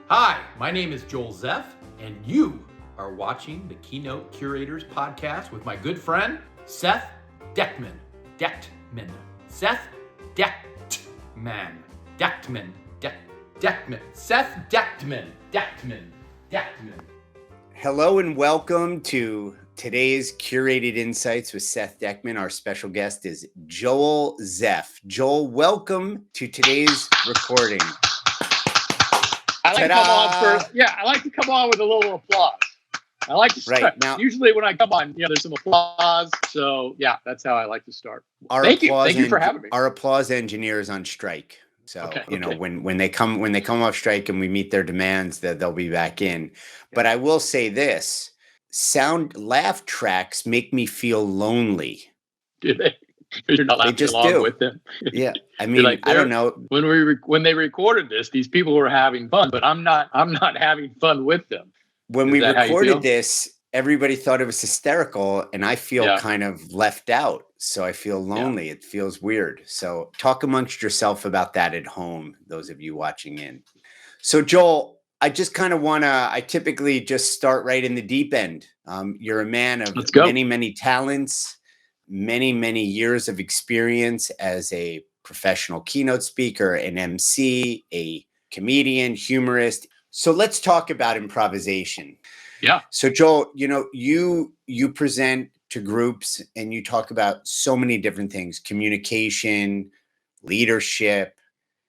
Hi, my name is Joel Zeff, and you are watching the Keynote Curators podcast with my good friend, Seth Dechtman. Seth Dechtman. Seth Dechtman. Hello and welcome to today's Curated Insights with Seth Dechtman. Our special guest is Joel Zeff. Joel, welcome to today's recording. I like to come on with a little applause. I like to start. Right, now, usually when I come on, there's some applause. So yeah, that's how I like to start. Thank you for having me. Our applause engineer is on strike. So, when they come off strike and we meet their demands, that they'll be back in. But I will say this, laugh tracks make me feel lonely. Do they? You're not laughing along with them. Yeah. I mean, I don't know. When they recorded this, these people were having fun, but I'm not having fun with them. When we recorded this, everybody thought it was hysterical, and I feel kind of left out. So I feel lonely. It feels weird. So talk amongst yourself about that at home, those of you watching in. So Joel, I just kind of I typically just start right in the deep end. You're a man of many, many talents, many, many years of experience as a professional keynote speaker, an MC, a comedian, humorist. So let's talk about improvisation. Yeah. So Joel, you present to groups and you talk about so many different things, communication, leadership,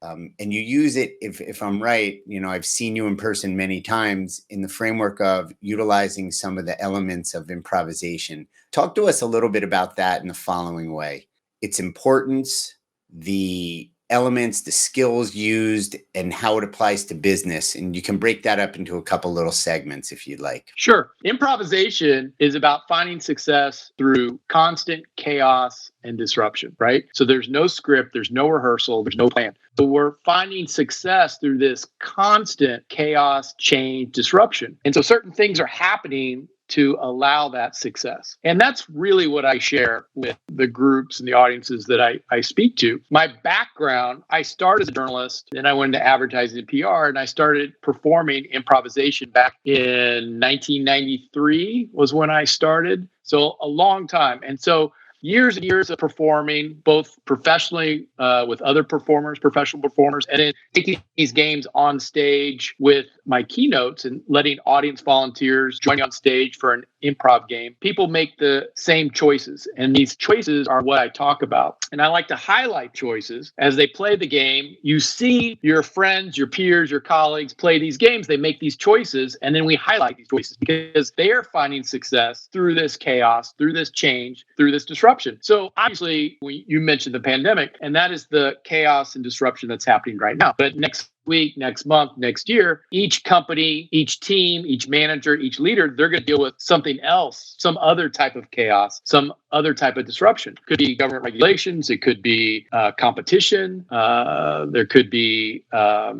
and you use it, if I'm right, I've seen you in person many times in the framework of utilizing some of the elements of improvisation. Talk to us a little bit about that in the following way: its importance, the elements, the skills used, and how it applies to business. And you can break that up into a couple little segments if you'd like. Sure. Improvisation is about finding success through constant chaos and disruption, right? So there's no script, there's no rehearsal, there's no plan. So we're finding success through this constant chaos, change, disruption. And so certain things are happening to allow that success. And that's really what I share with the groups and the audiences that I speak to. My background, I started as a journalist, then I went into advertising and PR, and I started performing improvisation back in 1993 was when I started. So a long time. And so years and years of performing, both professionally with other professional performers, and then taking these games on stage with my keynotes and letting audience volunteers join me on stage for an improv game. People make the same choices, and these choices are what I talk about. And I like to highlight choices as they play the game. You see your friends, your peers, your colleagues play these games. They make these choices, and then we highlight these choices because they are finding success through this chaos, through this change, through this disruption. So obviously, you mentioned the pandemic, and that is the chaos and disruption that's happening right now. But next week, next month, next year, each company, each team, each manager, each leader, they're going to deal with something else, some other type of chaos, some other type of disruption. It could be government regulations. It could be competition. There could be, a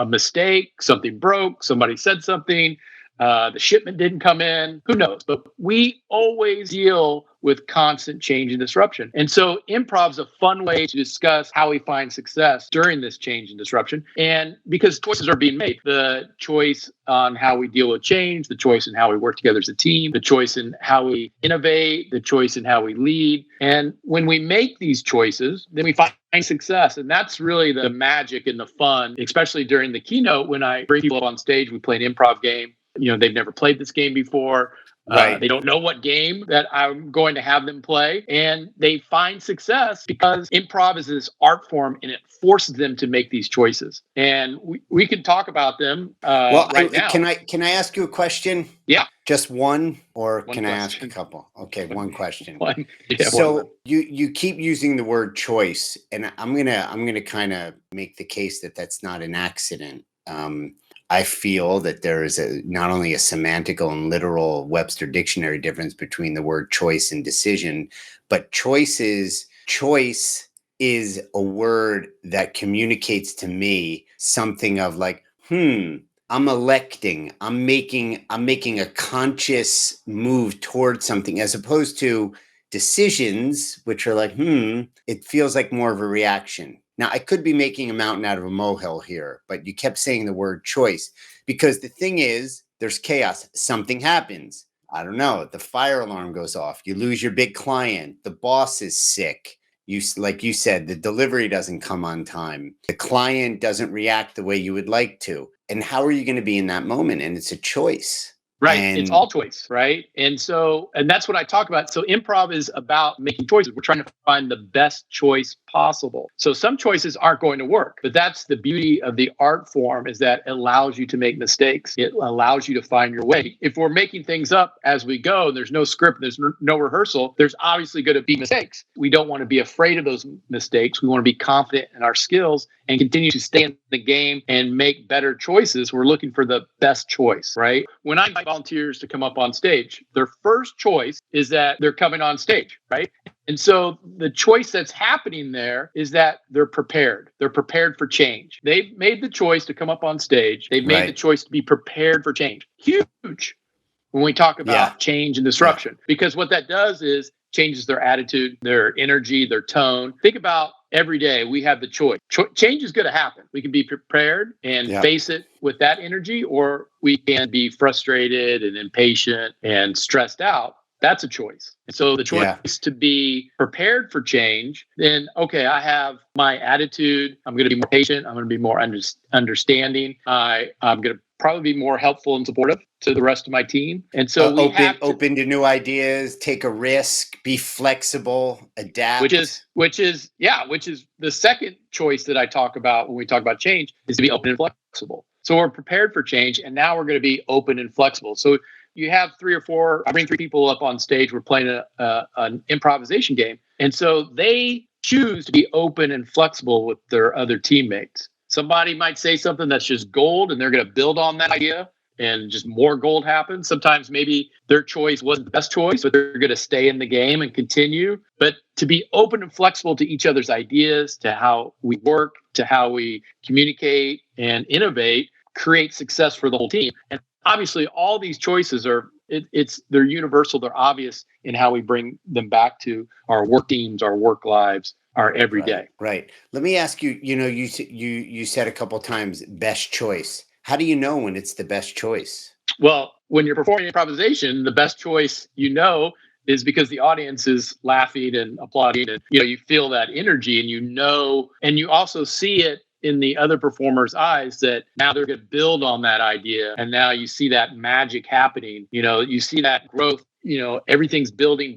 mistake. Something broke. Somebody said something. The shipment didn't come in. Who knows? But we always deal with constant change and disruption. And so improv is a fun way to discuss how we find success during this change and disruption. And because choices are being made, the choice on how we deal with change, the choice in how we work together as a team, the choice in how we innovate, the choice in how we lead. And when we make these choices, then we find success. And that's really the magic and the fun, especially during the keynote when I bring people up on stage, we play an improv game. They've never played this game before. Right. They don't know what game that I'm going to have them play, and they find success because improv is this art form, and it forces them to make these choices. And we can talk about them right now. Can I ask you a question? Yeah. Just one, or One can question. I ask a couple? Okay, one question. One. Yeah, so one. you keep using the word choice, and I'm gonna kind of make the case that that's not an accident. I feel that there is not only a semantical and literal Webster dictionary difference between the word choice and decision, but choice is a word that communicates to me something of like, I'm electing, I'm making a conscious move towards something, as opposed to decisions, which are like, it feels like more of a reaction. Now, I could be making a mountain out of a molehill here, but you kept saying the word choice, because the thing is, there's chaos. Something happens. I don't know. The fire alarm goes off. You lose your big client. The boss is sick. Like you said, the delivery doesn't come on time. The client doesn't react the way you would like to. And how are you going to be in that moment? And it's a choice. Right. And it's all choice, right? And that's what I talk about. So improv is about making choices. We're trying to find the best choice possible. So some choices aren't going to work, but that's the beauty of the art form, is that it allows you to make mistakes. It allows you to find your way. If we're making things up as we go, and there's no script, there's no rehearsal, there's obviously going to be mistakes. We don't want to be afraid of those mistakes. We want to be confident in our skills and continue to stay in the game and make better choices. We're looking for the best choice, right? When I invite volunteers to come up on stage, their first choice is that they're coming on stage, right? And so the choice that's happening there is that they're prepared. They're prepared for change. They've made the choice to come up on stage. They've made the choice to be prepared for change. Huge when we talk about change and disruption, because what that does is changes their attitude, their energy, their tone. Think about every day we have the choice. Change is going to happen. We can be prepared and face it with that energy, or we can be frustrated and impatient and stressed out. That's a choice. And so the choice to be prepared for change, then, okay, I have my attitude. I'm going to be more patient. I'm going to be more understanding. I'm going to probably be more helpful and supportive to the rest of my team. And so we have to, open to new ideas, take a risk, be flexible, adapt. Which is the second choice that I talk about when we talk about change, is to be open and flexible. So we're prepared for change, and now we're going to be open and flexible. So you have 3 or 4, I bring 3 people up on stage. We're playing an improvisation game. And so they choose to be open and flexible with their other teammates. Somebody might say something that's just gold, and they're going to build on that idea, and just more gold happens. Sometimes maybe their choice wasn't the best choice, but they're going to stay in the game and continue. But to be open and flexible to each other's ideas, to how we work, to how we communicate and innovate, create success for the whole team. And obviously, all these choices they're universal. They're obvious in how we bring them back to our work teams, our work lives, our everyday. Right. Let me ask you. You said a couple of times best choice. How do you know when it's the best choice? Well, when you're performing improvisation, the best choice is because the audience is laughing and applauding, and you feel that energy, and you also see it in the other performer's eyes that now they're going to build on that idea, and now you see that magic happening. You see that growth. Everything's building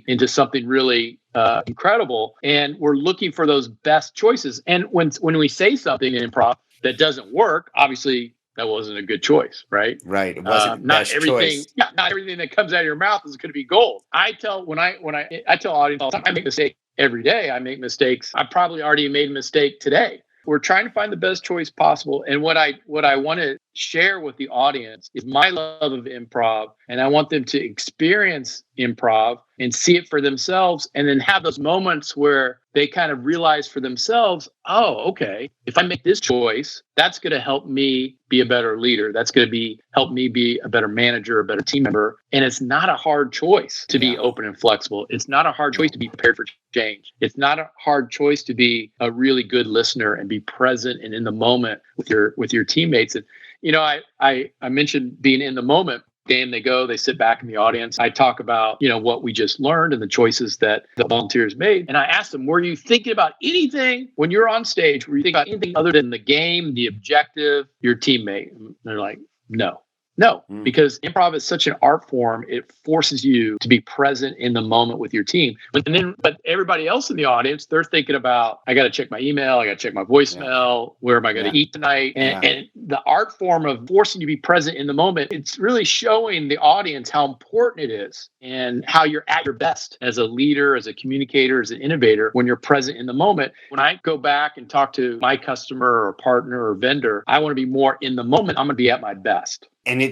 into something really incredible, and we're looking for those best choices. And when we say something in improv that doesn't work, obviously that wasn't a good choice, right? Right. It wasn't best choice. Not everything that comes out of your mouth is going to be gold. I tell audience all the time, I make mistakes every day. I make mistakes. I probably already made a mistake today. We're trying to find the best choice possible. And what I want to share with the audience is my love of improv, and I want them to experience improv and see it for themselves, and then have those moments where they kind of realize for themselves, oh, okay, if I make this choice, that's going to help me be a better leader. That's going to help me be a better manager, a better team member. And it's not a hard choice to be open and flexible. It's not a hard choice to be prepared for change. It's not a hard choice to be a really good listener and be present and in the moment with your teammates. And I mentioned being in the moment. Game, they sit back in the audience. I talk about, what we just learned and the choices that the volunteers made. And I asked them, were you thinking about anything when you're on stage? Were you thinking about anything other than the game, the objective, your teammate? And they're like, no, because improv is such an art form. It forces you to be present in the moment with your team. But everybody else in the audience, they're thinking about, I got to check my email. I got to check my voicemail. Where am I going to eat tonight? And the art form of forcing you to be present in the moment, it's really showing the audience how important it is and how you're at your best as a leader, as a communicator, as an innovator, when you're present in the moment. When I go back and talk to my customer or partner or vendor, I want to be more in the moment. I'm going to be at my best. And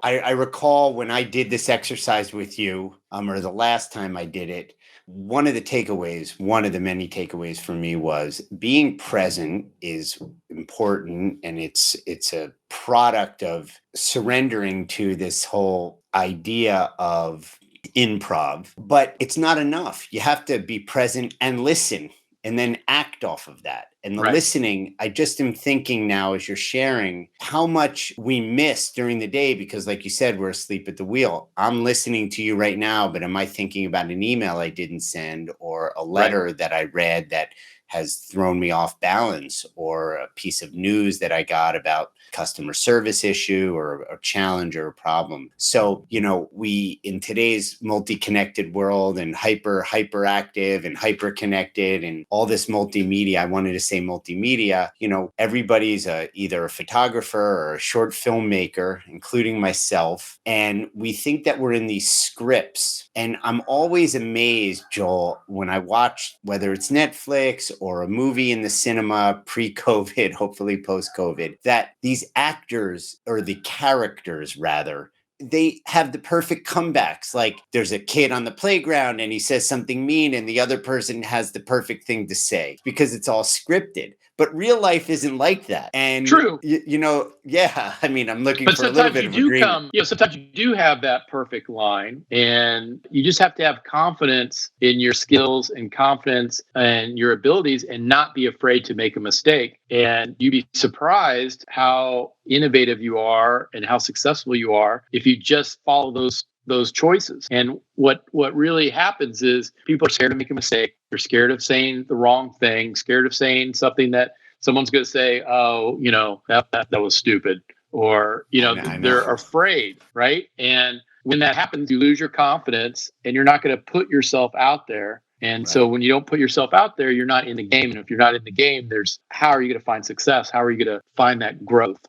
I recall when I did this exercise with you, or the last time I did it, one of the many takeaways for me was being present is important. And it's a product of surrendering to this whole idea of improv, but it's not enough. You have to be present and listen. and then act off of that. And the Right. listening, I just am thinking now as you're sharing how much we miss during the day, because like you said, we're asleep at the wheel. I'm listening to you right now, but am I thinking about an email I didn't send, or a letter that I read that has thrown me off balance, or a piece of news that I got about customer service issue or a challenge or a problem. So, we, in today's multi-connected world and hyperactive and hyper connected and all this multimedia, I wanted to say multimedia, everybody's either a photographer or a short filmmaker, including myself. And we think that we're in these scripts. And I'm always amazed, Joel, when I watch, whether it's Netflix or a movie in the cinema pre-COVID, hopefully post-COVID, that these actors, or the characters rather, they have the perfect comebacks. Like there's a kid on the playground and he says something mean and the other person has the perfect thing to say, because it's all scripted. But real life isn't like that. And true. I mean, I'm looking for a little bit of agreement. Sometimes you do have that perfect line, and you just have to have confidence in your skills and confidence and your abilities, and not be afraid to make a mistake. And you'd be surprised how innovative you are and how successful you are if you just follow those choices. And what really happens is people are scared to make a mistake. They're scared of saying the wrong thing, scared of saying something that someone's going to say, oh, that was stupid. Or, they're afraid, right? And when that happens, you lose your confidence and you're not going to put yourself out there. And so when you don't put yourself out there, you're not in the game. And if you're not in the game, how are you going to find success? How are you going to find that growth?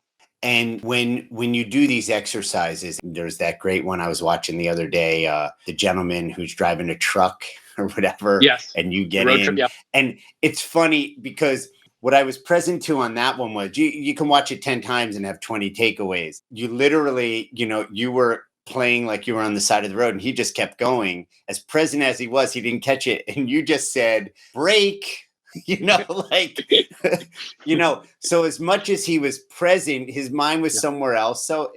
And when you do these exercises, there's that great one I was watching the other day, the gentleman who's driving a truck or whatever. Yes. And you get in. Trip, yeah. And it's funny because what I was present to on that one was you can watch it 10 times and have 20 takeaways. You literally, you were playing like you were on the side of the road, and he just kept going. As present as he was, he didn't catch it. And you just said, break. So as much as he was present, his mind was somewhere else. So,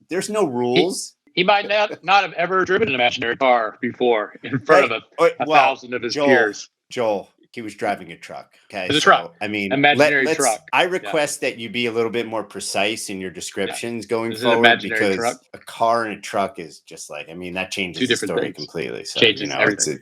there's no rules. He might not have ever driven an imaginary car before in front of a thousand of his peers. Joel, he was driving a truck. Okay. It's a truck. I mean, imaginary truck. I request that you be a little bit more precise in your descriptions going forward, because truck. A car and a truck is just that changes the story things. Completely. So, changes everything.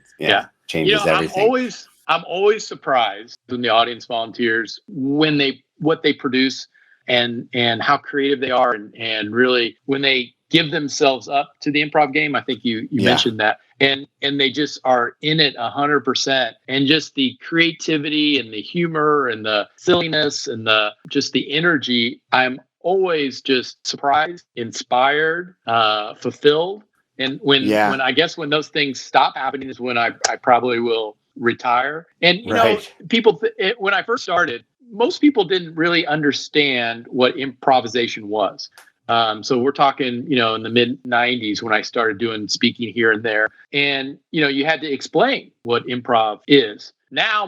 Changes everything. I'm always surprised when the audience volunteers, what they produce and how creative they are, and really when they give themselves up to the improv game. I think you mentioned that, and they just are in it 100%, and just the creativity and the humor and the silliness and just the energy. I'm always just surprised, inspired, fulfilled. And when those things stop happening is when I probably will retire. And people when I first started, most people didn't really understand what improvisation was. So we're talking, in the mid 90s when I started doing speaking here and there, and you had to explain what improv is. Now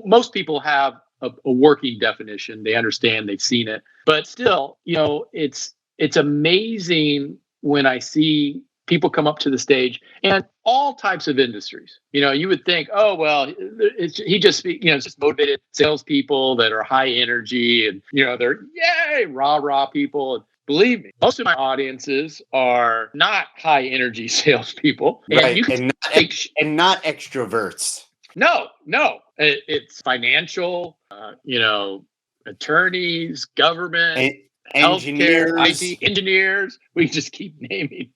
most people have a working definition. They understand, they've seen it, but still, it's amazing when I see people come up to the stage, and all types of industries. You would think, oh, well, it's just motivated salespeople that are high energy, and they're yay rah people. And believe me, most of my audiences are not high energy salespeople, right? And not extroverts. No, it's financial. Attorneys, government. Engineers, IT engineers. We just keep naming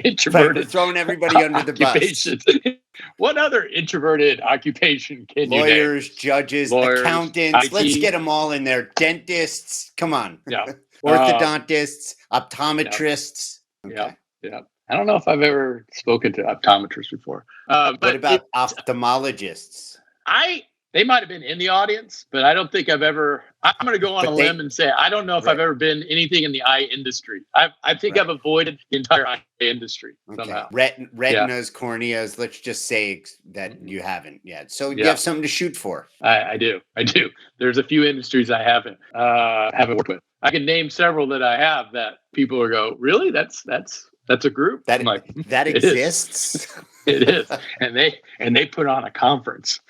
introverted. We're throwing everybody under the bus. What other introverted occupation can you name? Lawyers, judges, accountants. IT. Let's get them all in there. Dentists. Come on. Yeah. Orthodontists, optometrists. Yeah. Okay. Yeah. I don't know if I've ever spoken to optometrists before. What about ophthalmologists? They might have been in the audience, but I don't think I've ever. I'm going to go on a limb and say I don't know if I've ever been anything in the eye industry. I think I've avoided the entire eye industry somehow. Retinas, corneas. Let's just say that you haven't yet. So you have something to shoot for. I do. There's a few industries I haven't worked with. I can name several that I have that people will go, really? That's That's a group. That I'm like, that it exists. It is. And they put on a conference.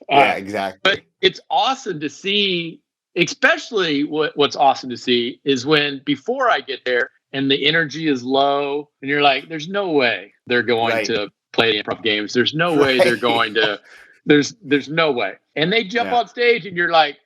Yeah, exactly. But it's awesome to see, especially what's awesome to see is when before I get there and the energy is low and you're like, there's no way they're going to play improv games. There's no way they're going to, there's no way. And they jump on stage and you're like,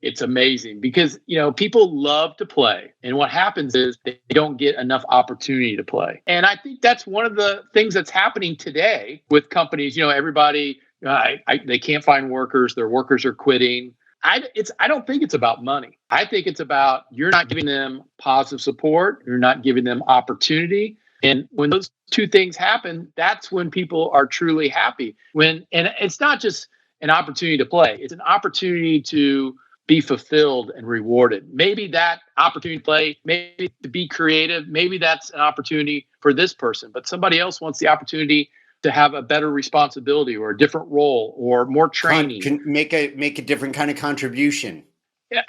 it's amazing because, people love to play. And what happens is they don't get enough opportunity to play. And I think that's one of the things that's happening today with companies. Everybody, they can't find workers. Their workers are quitting. I don't think it's about money. I think it's about you're not giving them positive support. You're not giving them opportunity. And when those two things happen, that's when people are truly happy. And it's not just an opportunity to play. It's an opportunity to be fulfilled and rewarded. Maybe that opportunity to play, maybe to be creative, maybe that's an opportunity for this person, but somebody else wants the opportunity to have a better responsibility or a different role or more training. Can make a different kind of contribution.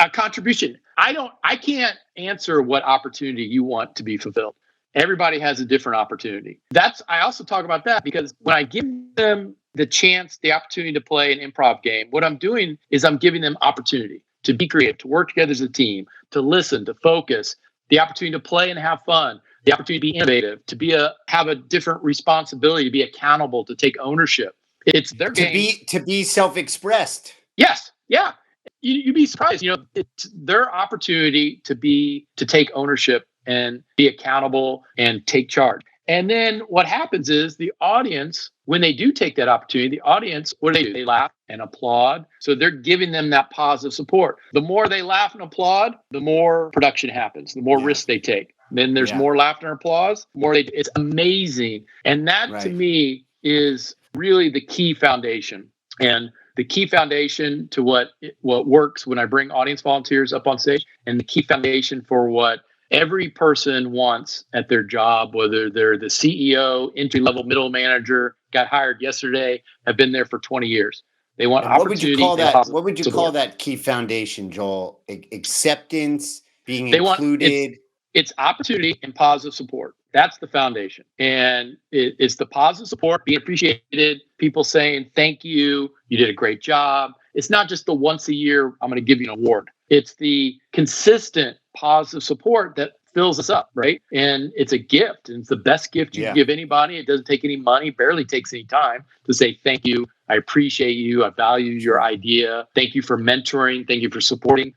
A contribution. I can't answer what opportunity you want to be fulfilled. Everybody has a different opportunity. I also talk about that because when I give them the chance, the opportunity to play an improv game, what I'm doing is I'm giving them opportunity to be creative, to work together as a team, to listen, to focus, the opportunity to play and have fun, the opportunity to be innovative, to have a different responsibility, to be accountable, to take ownership. It's their game. To be self-expressed. Yes. Yeah. You'd be surprised. It's their opportunity to take ownership and be accountable and take charge. And then what happens is the audience, when they do take that opportunity, the audience, what do? They laugh and applaud. So they're giving them that positive support. The more they laugh and applaud, the more production happens, the more risk they take. Then there's more laughter and applause, it's amazing. And that to me is really the key foundation. And the key foundation to what works when I bring audience volunteers up on stage, and the key foundation for what every person wants at their job, whether they're the CEO, entry-level middle manager, got hired yesterday, have been there for 20 years. They want opportunity. What would you call that key foundation, Joel? Acceptance, being included. It's opportunity and positive support. That's the foundation. And it's the positive support, being appreciated, people saying, thank you, you did a great job. It's not just the once a year, I'm going to give you an award. It's the consistent positive support that fills us up, right? And it's a gift. And it's the best gift you can give anybody. It doesn't take any money, barely takes any time to say, thank you, I appreciate you, I value your idea. Thank you for mentoring. Thank you for supporting.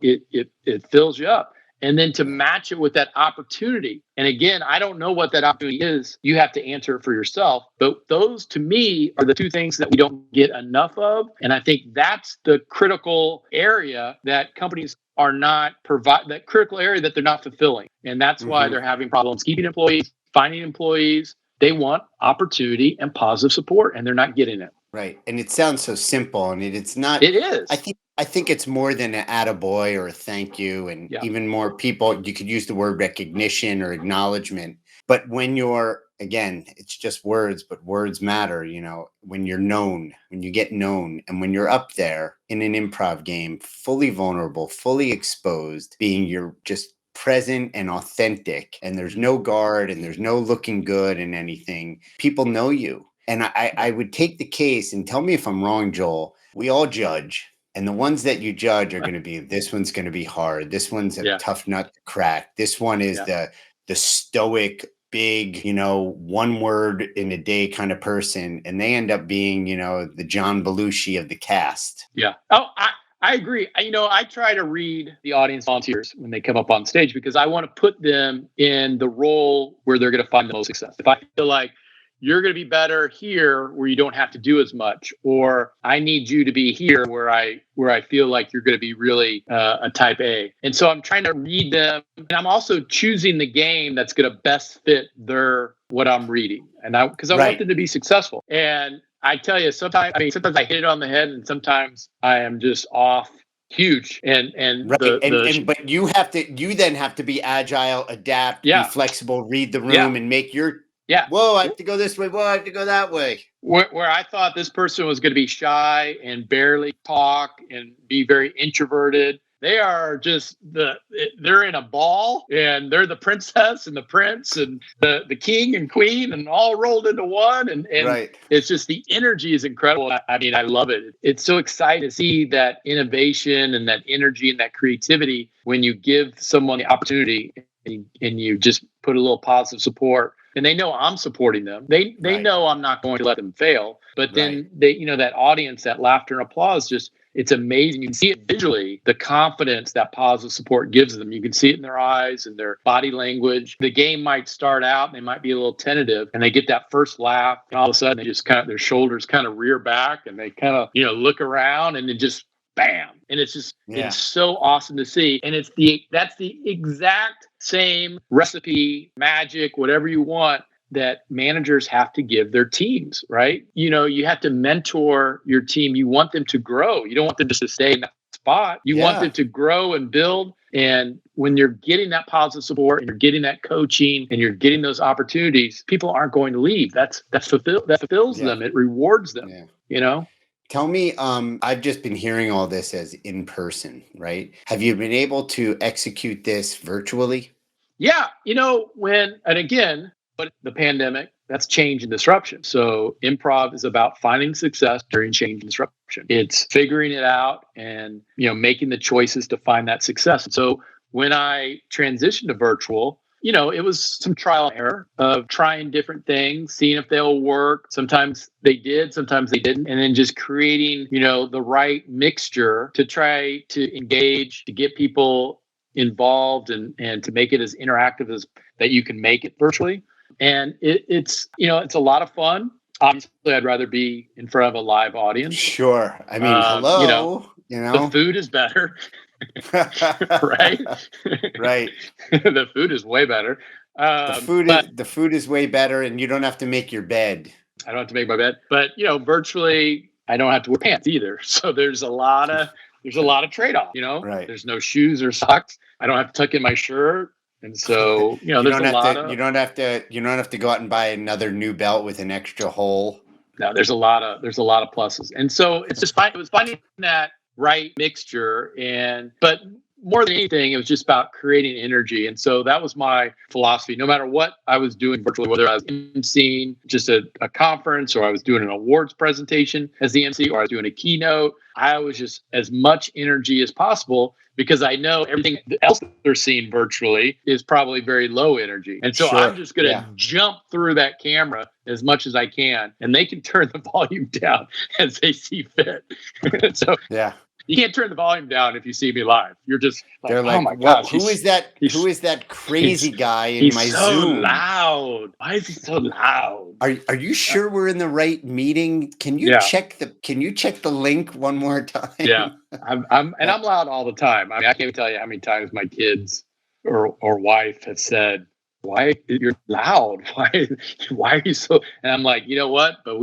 It fills you up. And then to match it with that opportunity. And again, I don't know what that opportunity is. You have to answer it for yourself. But those, to me, are the two things that we don't get enough of. And I think that's the critical area that companies are not that critical area that they're not fulfilling. And that's why they're having problems keeping employees, finding employees. They want opportunity and positive support, and they're not getting it. Right. And it sounds so simple, and it's not. It is. I think it's more than an attaboy or a thank you, and even more people, you could use the word recognition or acknowledgement. But when you're, again, it's just words, but words matter, when you're known, when you get known, and when you're up there in an improv game, fully vulnerable, fully exposed, being your just present and authentic, and there's no guard and there's no looking good and anything, people know you. And I would take the case, and tell me if I'm wrong, Joel, we all judge. And the ones that you judge are going to be, this one's going to be hard. This one's a tough nut to crack. This one is the stoic, big, one word in a day kind of person. And they end up being, the John Belushi of the cast. Yeah. Oh, I agree. I try to read the audience volunteers when they come up on stage because I want to put them in the role where they're going to find the most success. If I feel like you're going to be better here where you don't have to do as much, or I need you to be here where I feel like you're going to be really a type A. And so I'm trying to read them, and I'm also choosing the game that's going to best fit what I'm reading. And because I want them to be successful. And I tell you, sometimes I hit it on the head, and sometimes I am just off huge. But you then have to be agile, adapt, be flexible, read the room, and make your. Yeah. Whoa, I have to go this way. Whoa, I have to go that way. Where I thought this person was going to be shy and barely talk and be very introverted. They are just they're in a ball, and they're the princess and the prince and the king and queen, and all rolled into one. And right. It's just, the energy is incredible. I mean, I love it. It's so exciting to see that innovation and that energy and that creativity when you give someone the opportunity and you just put a little positive support. And they know I'm supporting them. They Right. know I'm not going to let them fail. But then they, that audience, that laughter and applause, just, it's amazing. You can see it visually, the confidence that positive support gives them. You can see it in their eyes and their body language. The game might start out and they might be a little tentative, and they get that first laugh, and all of a sudden they just their shoulders kind of rear back, and they kind of, look around, and then just bam. And it's just, it's so awesome to see. And that's the exact same recipe, magic, whatever you want, that managers have to give their teams, right? You have to mentor your team. You want them to grow. You don't want them just to stay in that spot. You want them to grow and build. And when you're getting that positive support and you're getting that coaching and you're getting those opportunities, people aren't going to leave. That fulfills them. It rewards them, Tell me, I've just been hearing all this as in person, right? Have you been able to execute this virtually? Yeah. But the pandemic, that's change and disruption. So improv is about finding success during change and disruption. It's figuring it out and, making the choices to find that success. So when I transitioned to virtual, it was some trial and error of trying different things, seeing if they'll work. Sometimes they did, sometimes they didn't. And then just creating, the right mixture to try to engage, to get people involved and to make it as interactive as that you can make it virtually. And it's a lot of fun. Obviously, I'd rather be in front of a live audience. Sure. I mean, hello. The food is better. Right? Right. The food is way better. The food is way better, and you don't have to make your bed. I don't have to make my bed. But virtually I don't have to wear pants either. So there's a lot of trade-off, Right. There's no shoes or socks. I don't have to tuck in my shirt. And so, you don't have to go out and buy another new belt with an extra hole. No, there's a lot of pluses. And so it was finding that right mixture. But more than anything, it was just about creating energy. And so that was my philosophy. No matter what I was doing virtually, whether I was emceeing just a conference, or I was doing an awards presentation as the MC, or I was doing a keynote, I was just as much energy as possible, because I know everything else that they're seeing virtually is probably very low energy. And so I'm just going to jump through that camera as much as I can, and they can turn the volume down as they see fit. So you can't turn the volume down if you see me live. You're just like, oh my gosh, who is that crazy guy in my so Zoom? Loud. Why is he so loud? Are you sure we're in the right meeting? Can you check the link one more time? Yeah. I'm loud all the time. I mean, I can't even tell you how many times my kids or wife have said, "Why you're loud? Why are you so?" And I'm like, you know what? But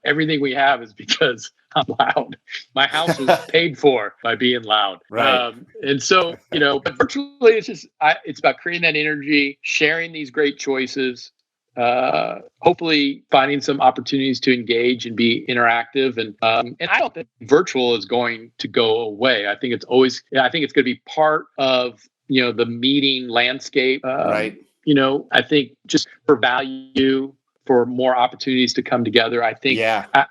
everything we have is because I'm loud. My house was paid for by being loud. Right. And so, but virtually it's about creating that energy, sharing these great choices, hopefully finding some opportunities to engage and be interactive. And I don't think virtual is going to go away. I think it's going to be part of, the meeting landscape. Right. I think just for value, for more opportunities to come together. I think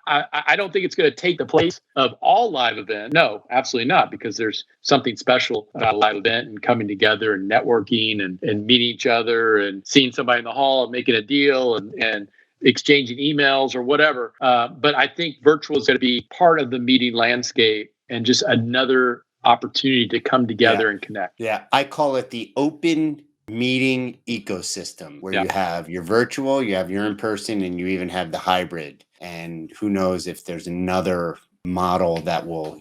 I don't think it's going to take the place of all live events. No, absolutely not, because there's something special about a live event and coming together and networking and meeting each other and seeing somebody in the hall and making a deal and exchanging emails or whatever. But I think virtual is going to be part of the meeting landscape and just another opportunity to come together and connect. Yeah, I call it the open meeting ecosystem, where you have your virtual, you have your in-person, and you even have the hybrid. And who knows if there's another model that will,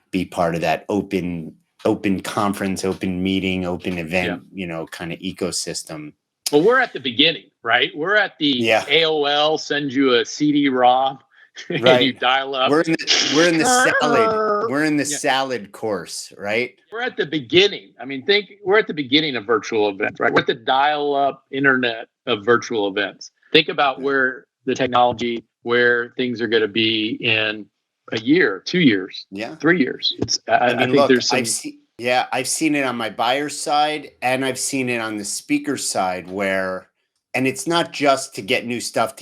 be part of that open conference, open meeting, open event, kind of ecosystem. Well, we're at the beginning, right? We're at the AOL sends you a CD-ROM. Right. And you dial up. We're in the salad. We're in the salad course, right? We're at the beginning. I mean, we're at the beginning of virtual events, right? We're at the dial-up internet of virtual events. Think about where the technology, where things are going to be in a year, 2 years, 3 years. I think there's some. Yeah, I've seen it on my buyer's side and I've seen it on the speaker side where, and it's not just to get new stuff,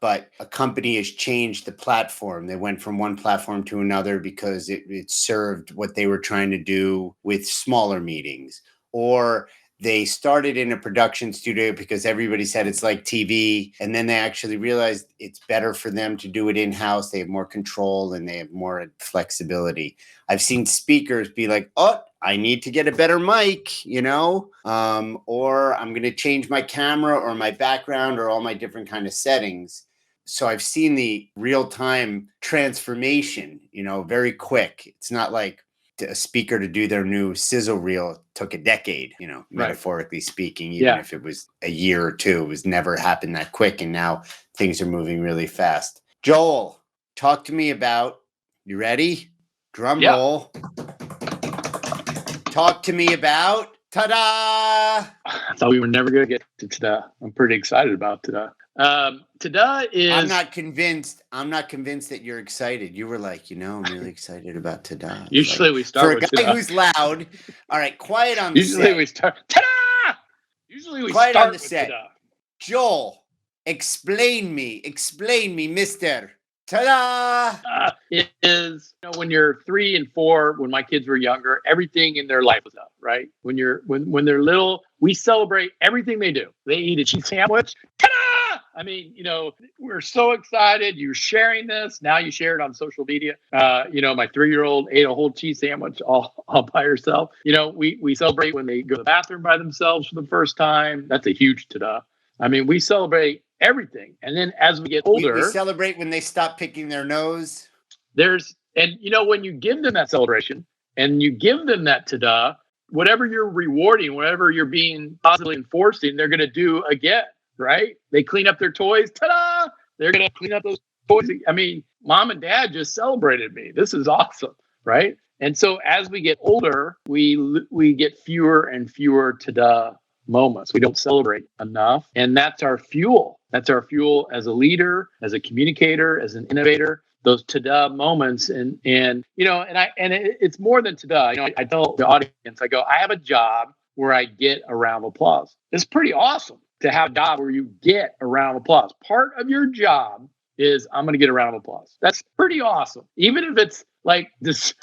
but a company has changed the platform. They went from one platform to another because it served what they were trying to do with smaller meetings. Or they started in a production studio because everybody said it's like TV. And then they actually realized it's better for them to do it in-house. They have more control and they have more flexibility. I've seen speakers be like, oh, I need to get a better mic, or I'm going to change my camera or my background or all my different kind of settings. So I've seen the real-time transformation, very quick. It's not like a speaker to do their new sizzle reel took a decade, metaphorically speaking, even if it was a year or two. It was never happened that quick. And now things are moving really fast. Joel, talk to me about, you ready? Drum roll. Talk to me about ta-da! I thought we were never going to get to ta-da. I'm pretty excited about ta-da. Ta-da is... I'm not convinced that you're excited. You were like, I'm really excited about ta-da. Usually we start with for a guy ta-da. who's loud. All right, quiet on the set. Usually we start ta-da! Usually we quiet start on the with set. ta-da. Joel, explain me, mister. Ta-da! It is, when you're 3 and 4, when my kids were younger, everything in their life was up, right? When they're little, we celebrate everything they do. They eat a cheese sandwich. Ta-da! I mean, we're so excited. You're sharing this. Now you share it on social media. My 3-year-old ate a whole cheese sandwich all by herself. We celebrate when they go to the bathroom by themselves for the first time. That's a huge ta-da. I mean, we celebrate everything. And then as we get older, we celebrate when they stop picking their nose. When you give them that celebration and you give them that ta-da, whatever you're rewarding, whatever you're being positively enforcing, they're going to do again, right? They clean up their toys. Ta-da! They're going to clean up those toys. I mean, mom and dad just celebrated me. This is awesome, right? And so as we get older, we get fewer and fewer ta-da moments. We don't celebrate enough. And that's our fuel. That's our fuel as a leader, as a communicator, as an innovator, those ta-da moments. And it's more than ta-da. I tell the audience, I go, I have a job where I get a round of applause. It's pretty awesome to have a job where you get a round of applause. Part of your job is I'm going to get a round of applause. That's pretty awesome. Even if it's like this,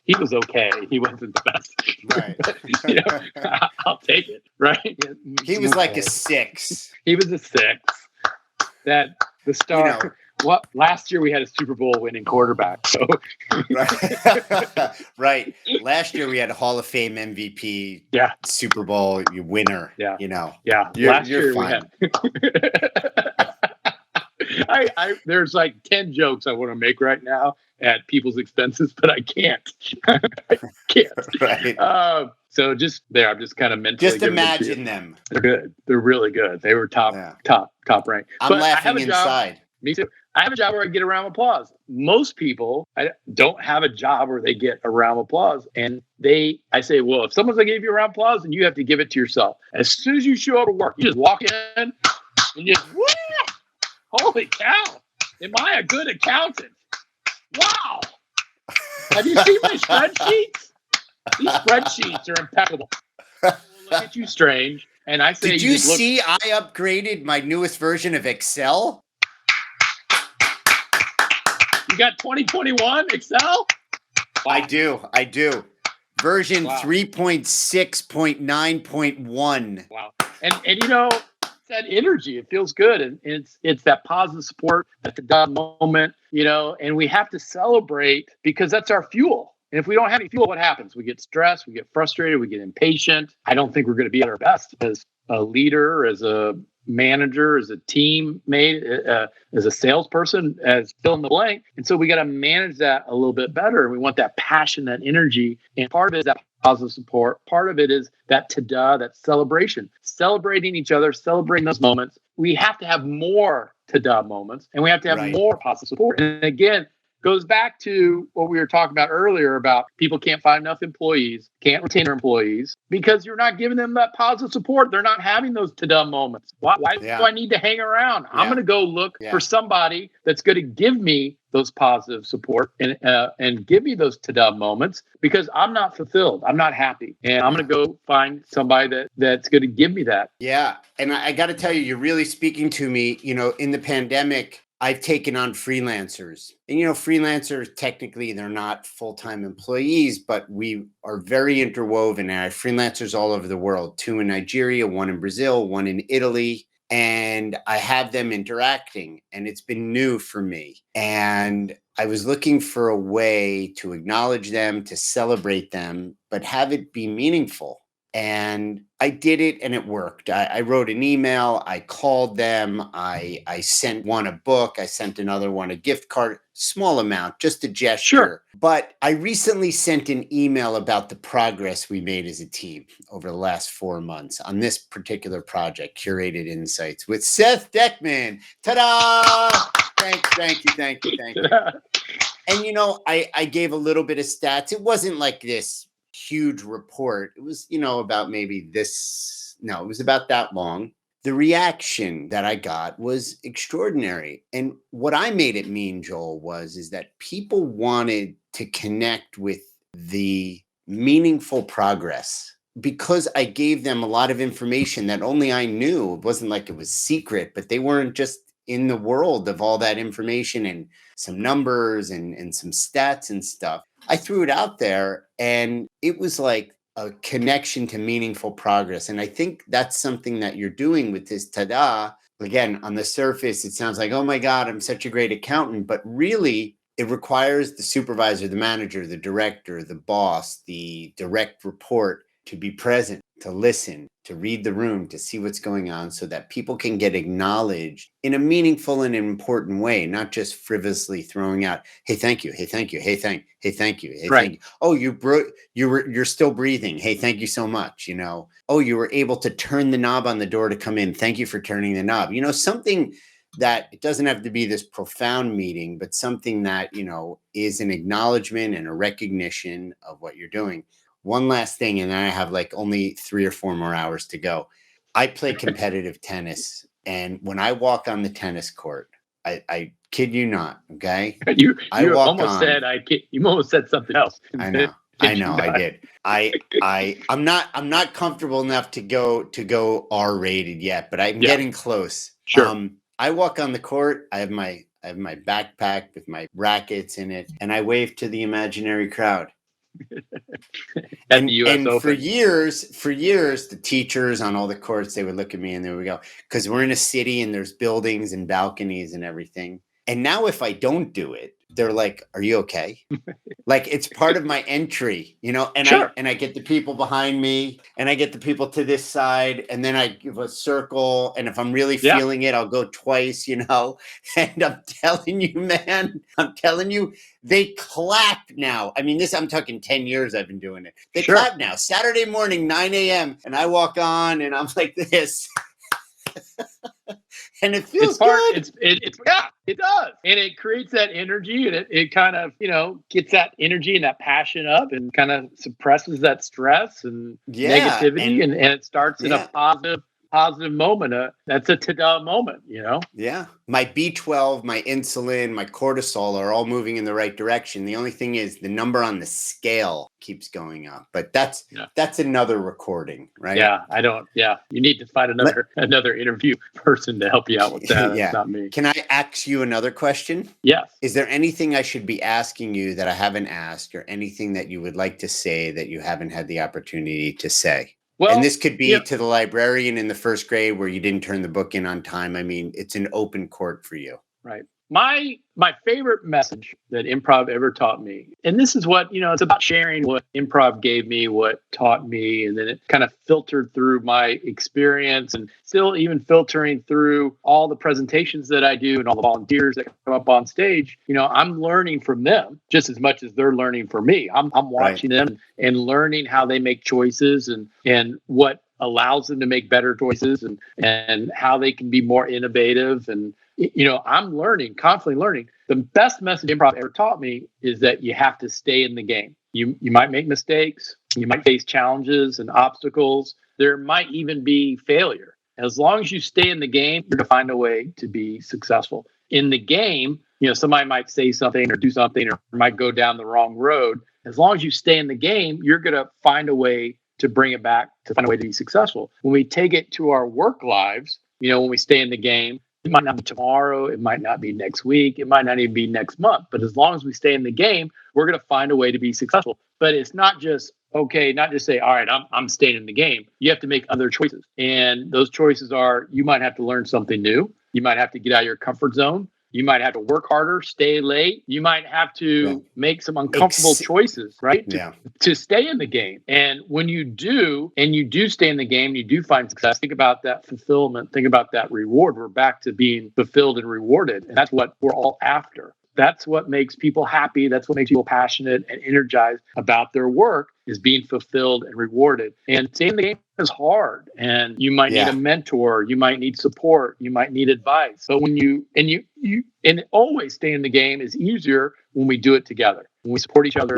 he was okay. He wasn't the best. Right. I'll take it. Right. He was like a 6. He was a 6. That the star. Last year we had a Super Bowl winning quarterback. So right. Last year we had a Hall of Fame MVP. Yeah. Super Bowl winner. Yeah. Yeah. Last year fine. we had. There's like 10 jokes I want to make right now at people's expenses, but I can't. I can't. Right. So just there, I'm just kind of mentally. Just imagine them. They're good. They're really good. They were top ranked. I'm laughing inside. Me too. I have a job where I get a round of applause. Most people don't have a job where they get a round of applause. And I say, well, if someone's going to give you a round of applause, then you have to give it to yourself. As soon as you show up to work, you just walk in and you just, woo! Holy cow. Am I a good accountant? Wow. Have you seen my spreadsheets? These spreadsheets are impeccable. Look at you, strange. And I say, did you see I upgraded my newest version of Excel? You got 2021 Excel? I do. Version 3.6.9.1. Wow. And that energy, it feels good. And it's that positive support at the done moment, and we have to celebrate because that's our fuel. And if we don't have any fuel, what happens? We get stressed, we get frustrated, we get impatient. I don't think we're going to be at our best as a leader, as a manager, as a teammate, as a salesperson, as fill in the blank. And so we got to manage that a little bit better. And we want that passion, that energy. And part of it is that positive support. Part of it is that ta-da, that celebration, celebrating each other, celebrating those moments. We have to have more ta-da moments and we have to have more positive support. And again, goes back to what we were talking about earlier about people can't find enough employees, can't retain their employees because you're not giving them that positive support. They're not having those ta-da moments. Why do I need to hang around? I'm going to go look for somebody that's going to give me those positive support and give me those ta-da moments because I'm not fulfilled. I'm not happy. And I'm going to go find somebody that's going to give me that. Yeah. And I got to tell you, you're really speaking to me. In the pandemic, I've taken on freelancers. And, freelancers, technically, they're not full-time employees, but we are very interwoven. And I have freelancers all over the world, 2 in Nigeria, 1 in Brazil, 1 in Italy. And I have them interacting, and it's been new for me. And I was looking for a way to acknowledge them, to celebrate them, but have it be meaningful. And I did it, and it worked. I wrote an email. I called them. I sent one a book. I sent another one a gift card, small amount, just a gesture. Sure. But I recently sent an email about the progress we made as a team over the last 4 months on this particular project, Curated Insights, with Seth Dechtman. Ta-da! Thank you. And, I gave a little bit of stats. It wasn't like this huge report. It was, about maybe this. No, it was about that long. The reaction that I got was extraordinary. And what I made it mean, Joel, is that people wanted to connect with the meaningful progress because I gave them a lot of information that only I knew. It wasn't like it was secret, but they weren't just in the world of all that information and some numbers and some stats and stuff. I threw it out there, and it was like a connection to meaningful progress. And I think that's something that you're doing with this ta-da. Again, on the surface, it sounds like, oh my God, I'm such a great accountant. But really, it requires the supervisor, the manager, the director, the boss, the direct report to be present, to listen, to read the room, to see what's going on so that people can get acknowledged in a meaningful and important way, not just frivolously throwing out, hey, thank you. Hey, thank you. Hey, thank you. Hey, thank you. Oh, you're still breathing. Hey, thank you so much. Oh, you were able to turn the knob on the door to come in. Thank you for turning the knob. Something that it doesn't have to be this profound meeting, but something that, is an acknowledgement and a recognition of what you're doing. One last thing, and then I have like only 3 or 4 more hours to go. I play competitive tennis, and when I walk on the tennis court, I kid you not, okay? You almost said something else. I know, I did. I'm not comfortable enough to go R-rated yet, but I'm getting close. Sure. I walk on the court. I have my backpack with my rackets in it, and I wave to the imaginary crowd. And for years, the teachers on all the courts, they would look at me and there we go, because we're in a city and there's buildings and balconies and everything. And now if I don't do it, they're like, are you okay? Like it's part of my entry, and sure. I get the people behind me and I get the people to this side, and then I give a circle. And if I'm really feeling it, I'll go twice, and I'm telling you, man, they clap now. I mean, I'm talking 10 years I've been doing it. They clap now. Saturday morning, 9 a.m. And I walk on and I'm like this. And it feels good. It does. And it creates that energy, and it kind of, gets that energy and that passion up and kind of suppresses that stress and negativity. And it starts in a positive moment. That's a ta-da moment, Yeah. My B12, my insulin, my cortisol are all moving in the right direction. The only thing is the number on the scale keeps going up, but that's another recording, right? You need to find another interview person to help you out with that. That's not me. Can I ask you another question? Yes. Is there anything I should be asking you that I haven't asked, or anything that you would like to say that you haven't had the opportunity to say? Well, and this could be to the librarian in the first grade where you didn't turn the book in on time. I mean, it's an open court for you. Right. My favorite message that improv ever taught me, and this is what, it's about sharing what improv gave me, what taught me, and then it kind of filtered through my experience and still even filtering through all the presentations that I do and all the volunteers that come up on stage. I'm learning from them just as much as they're learning from me. I'm watching them and learning how they make choices and what allows them to make better choices and how they can be more innovative and I'm learning, constantly learning. The best message improv ever taught me is that you have to stay in the game. You might make mistakes. You might face challenges and obstacles. There might even be failure. As long as you stay in the game, you're going to find a way to be successful. In the game, somebody might say something or do something or might go down the wrong road. As long as you stay in the game, you're going to find a way to bring it back, to find a way to be successful. When we take it to our work lives, when we stay in the game, it might not be tomorrow, it might not be next week, it might not even be next month. But as long as we stay in the game, we're going to find a way to be successful. But it's not just say, all right, I'm staying in the game. You have to make other choices. And those choices are, you might have to learn something new. You might have to get out of your comfort zone. You might have to work harder, stay late. You might have to make some uncomfortable choices, right? To stay in the game. And when you do, and you do stay in the game, you do find success. Think about that fulfillment. Think about that reward. We're back to being fulfilled and rewarded. And that's what we're all after. That's what makes people happy. That's what makes people passionate and energized about their work, is being fulfilled and rewarded. And staying in the game is hard. And you might need a mentor. You might need support. You might need advice. But when you always stay in the game is easier when we do it together. When we support each other.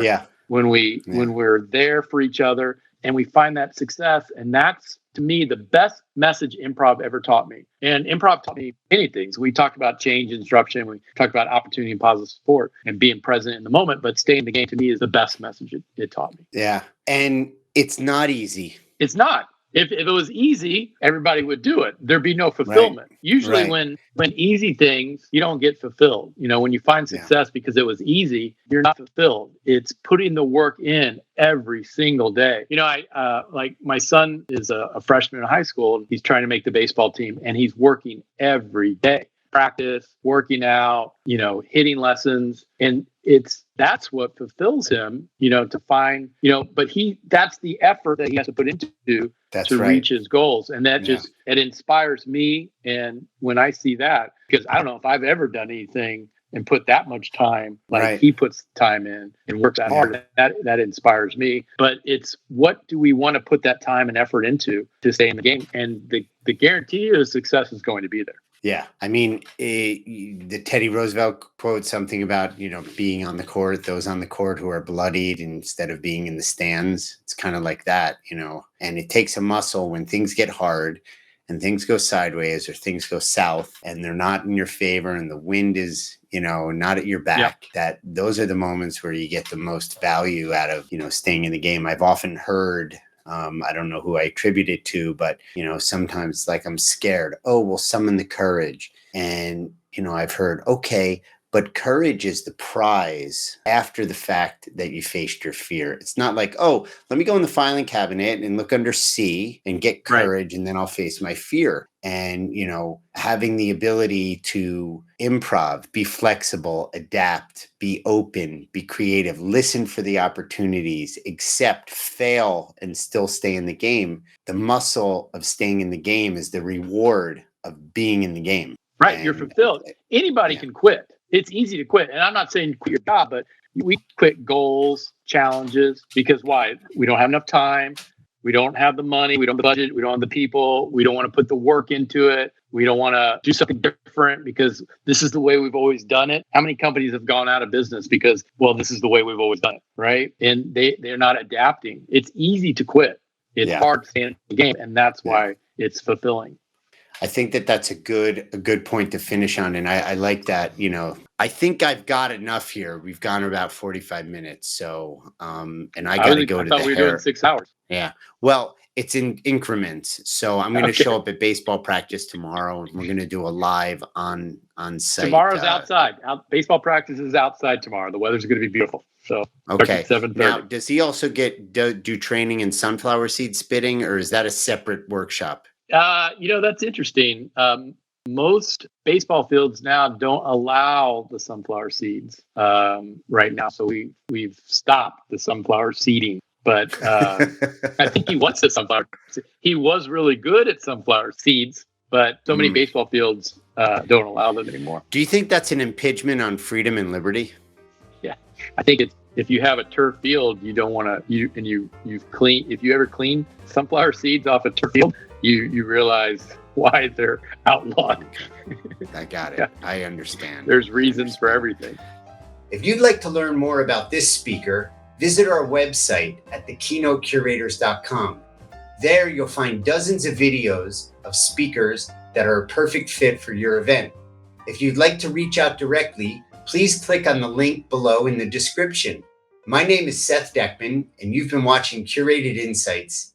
When we're there for each other and we find that success. And that's, to me, the best message improv ever taught me. And improv taught me many things. We talked about change and disruption. We talked about opportunity and positive support and being present in the moment. But staying in the game, to me, is the best message it taught me. Yeah. And it's not easy. It's not. If it was easy, everybody would do it. There'd be no fulfillment. Right. Usually when easy things, you don't get fulfilled. When you find success because it was easy, you're not fulfilled. It's putting the work in every single day. I like my son is a freshman in high school and he's trying to make the baseball team and he's working every day. Practice, working out, hitting lessons. And that's what fulfills him, to find, but that's the effort that he has to put into to reach his goals. And that it inspires me. And when I see that, because I don't know if I've ever done anything and put that much time, like he puts time in and works that hard, that inspires me. But it's, what do we want to put that time and effort into to stay in the game? And the guarantee of success is going to be there. Yeah. I mean, the Teddy Roosevelt quote, something about, being on the court, those on the court who are bloodied instead of being in the stands. It's kind of like that, and it takes a muscle when things get hard and things go sideways or things go south and they're not in your favor and the wind is, not at your back. That those are the moments where you get the most value out of, staying in the game. I've often heard, I don't know who I attribute it to, but, sometimes like I'm scared. Oh, we'll summon the courage. And, I've heard, okay, but courage is the prize after the fact that you faced your fear. It's not like, oh, let me go in the filing cabinet and look under C and get courage and then I'll face my fear. And, having the ability to improv, be flexible, adapt, be open, be creative, listen for the opportunities, accept, fail, and still stay in the game. The muscle of staying in the game is the reward of being in the game. Right. And you're fulfilled. Anybody can quit. It's easy to quit. And I'm not saying quit your job, but we quit goals, challenges, because why? We don't have enough time. We don't have the money. We don't have the budget. We don't have the people. We don't want to put the work into it. We don't want to do something different because this is the way we've always done it. How many companies have gone out of business because, well, this is the way we've always done it, right? And they're not adapting. It's easy to quit. It's hard to stay in the game. And that's why it's fulfilling. I think that's a good point to finish on. And I like that, I think I've got enough here. We've gone about 45 minutes. So, and I got to go to the hair. I thought we were doing 6 hours. Yeah. Well, it's in increments. So I'm going to show up at baseball practice tomorrow and we're going to do a live on site. Tomorrow's outside. Baseball practice is outside tomorrow. The weather's going to be beautiful. So okay. 7:30. Now, does he also do training in sunflower seed spitting, or is that a separate workshop? That's interesting. Most baseball fields now don't allow the sunflower seeds right now. So we've stopped the sunflower seeding. But I think he wants the sunflower. He was really good at sunflower seeds, but so many baseball fields don't allow them anymore. Do you think that's an impingement on freedom and liberty? Yeah, I think it's. If you have a turf field, you don't want to. If you ever clean sunflower seeds off a turf field, you realize why they're outlawed. I got it. Yeah. I understand. There's reasons for everything. If you'd like to learn more about this speaker, visit our website at thekeynotecurators.com. There you'll find dozens of videos of speakers that are a perfect fit for your event. If you'd like to reach out directly, please click on the link below in the description. My name is Seth Dechtman, and you've been watching Curated Insights.